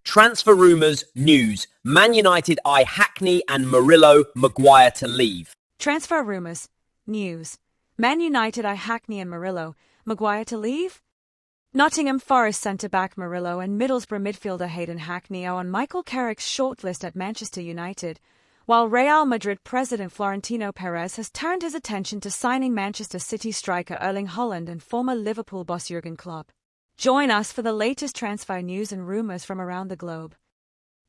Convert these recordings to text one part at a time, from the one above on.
Transfer rumours, news. Man United eye Hackney and Murillo Maguire to leave. Transfer rumours, news. Man United eye Hackney and Murillo Maguire to leave? Nottingham Forest centre-back Murillo and Middlesbrough midfielder Hayden Hackney are on Michael Carrick's shortlist at Manchester United, while Real Madrid president Florentino Perez has turned his attention to signing Manchester City striker Erling Haaland and former Liverpool boss Jurgen Klopp. Join us for the latest transfer news and rumours from around the globe.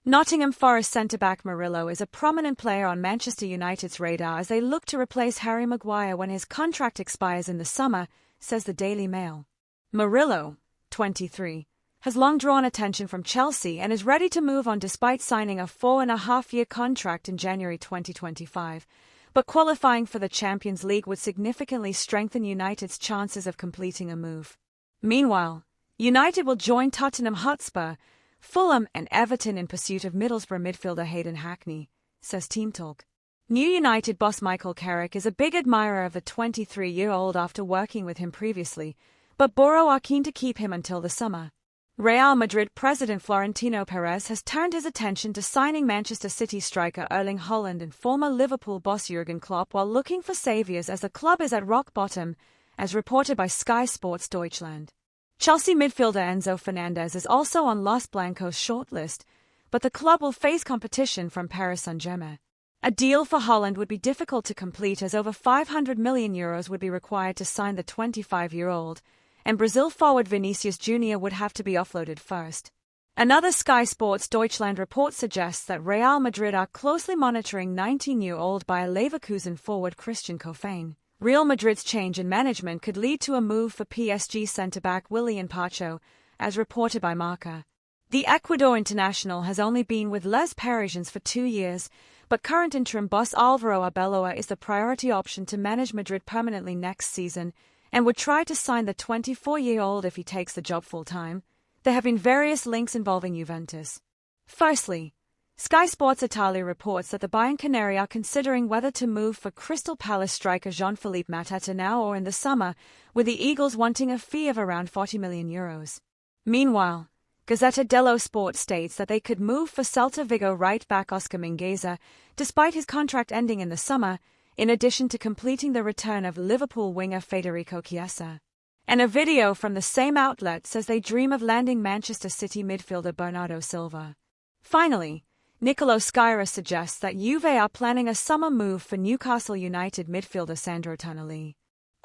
Nottingham Forest centre-back Murillo is a prominent player on Manchester United's radar as they look to replace Harry Maguire when his contract expires in the summer, says the Daily Mail. Murillo, 23, has long drawn attention from Chelsea and is ready to move on despite signing a 4.5-year contract in January 2025, but qualifying for the Champions League would significantly strengthen United's chances of completing a move. Meanwhile, United will join Tottenham Hotspur, Fulham and Everton in pursuit of Middlesbrough midfielder Hayden Hackney, says Team Talk. New United boss Michael Carrick is a big admirer of the 23-year-old after working with him previously, but Boro are keen to keep him until the summer. Real Madrid president Florentino Perez has turned his attention to signing Manchester City striker Erling Haaland and former Liverpool boss Jurgen Klopp while looking for saviours as the club is at rock bottom, as reported by Sky Sports Deutschland. Chelsea midfielder Enzo Fernandez is also on Los Blancos' shortlist, but the club will face competition from Paris Saint-Germain. A deal for Haaland would be difficult to complete as over €500 million would be required to sign the 25-year-old, and Brazil forward Vinicius Jr. would have to be offloaded first. Another Sky Sports Deutschland report suggests that Real Madrid are closely monitoring 19-year-old Bayer Leverkusen forward Christian Cofain. Real Madrid's change in management could lead to a move for PSG centre-back Willian Pacho, as reported by Marca. The Ecuador international has only been with Les Parisiens for 2 years, but current interim boss Álvaro Arbeloa is the priority option to manage Madrid permanently next season, and would try to sign the 24-year-old if he takes the job full-time. There have been various links involving Juventus. Firstly, Sky Sports Italia reports that the Bianconeri are considering whether to move for Crystal Palace striker Jean-Philippe Mateta now or in the summer, with the Eagles wanting a fee of around €40 million. Meanwhile, Gazzetta dello Sport states that they could move for Celta Vigo right-back Oscar Mingueza, despite his contract ending in the summer, in addition to completing the return of Liverpool winger Federico Chiesa. And a video from the same outlet says they dream of landing Manchester City midfielder Bernardo Silva. Finally, Nicolo Sciarra suggests that Juve are planning a summer move for Newcastle United midfielder Sandro Tonali.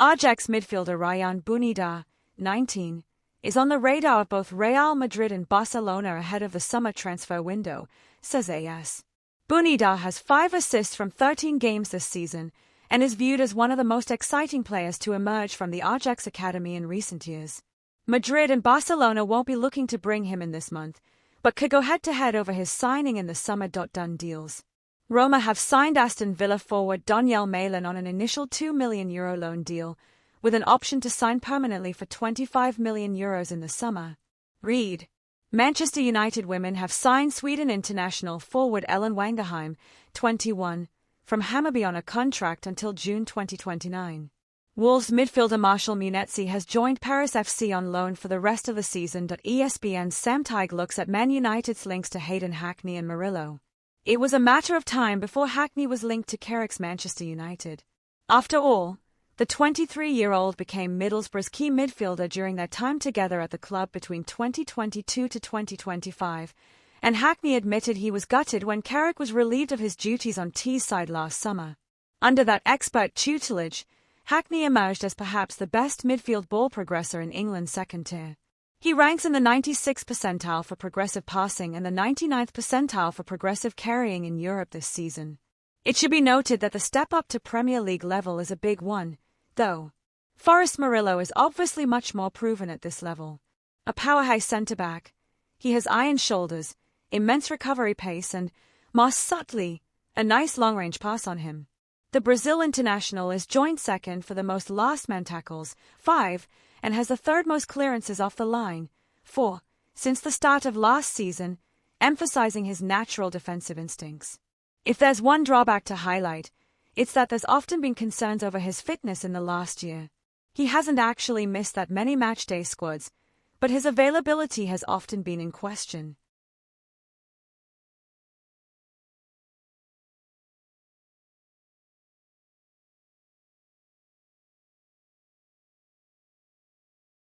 Ajax midfielder Ryan Bunida, 19, is on the radar of both Real Madrid and Barcelona ahead of the summer transfer window, says AS. Bunida has 5 assists from 13 games this season and is viewed as one of the most exciting players to emerge from the Ajax academy in recent years. Madrid and Barcelona won't be looking to bring him in this month, but could go head-to-head over his signing in the summer. Done deals. Roma have signed Aston Villa forward Daniel Malin on an initial €2 million loan deal, with an option to sign permanently for €25 million in the summer. Read. Manchester United women have signed Sweden international forward Ellen Wangerheim, 21, from Hammarby on a contract until June 2029. Wolves midfielder Marshall Munetsi has joined Paris FC on loan for the rest of the season. ESPN's Sam Tighe looks at Man United's links to Hayden Hackney and Murillo. It was a matter of time before Hackney was linked to Carrick's Manchester United. After all, the 23-year-old became Middlesbrough's key midfielder during their time together at the club between 2022 to 2025, and Hackney admitted he was gutted when Carrick was relieved of his duties on Teesside last summer. Under that expert tutelage, Hackney emerged as perhaps the best midfield ball progressor in England's second tier. He ranks in the 96th percentile for progressive passing and the 99th percentile for progressive carrying in Europe this season. It should be noted that the step up to Premier League level is a big one, though. Forest Murillo is obviously much more proven at this level. A powerhouse centre-back, he has iron shoulders, immense recovery pace and, more subtly, a nice long-range pass on him. The Brazil international is joint second for the most last-man tackles, 5, and has the third most clearances off the line, 4, since the start of last season, emphasizing his natural defensive instincts. If there's one drawback to highlight, it's that there's often been concerns over his fitness in the last year. He hasn't actually missed that many matchday squads, but his availability has often been in question.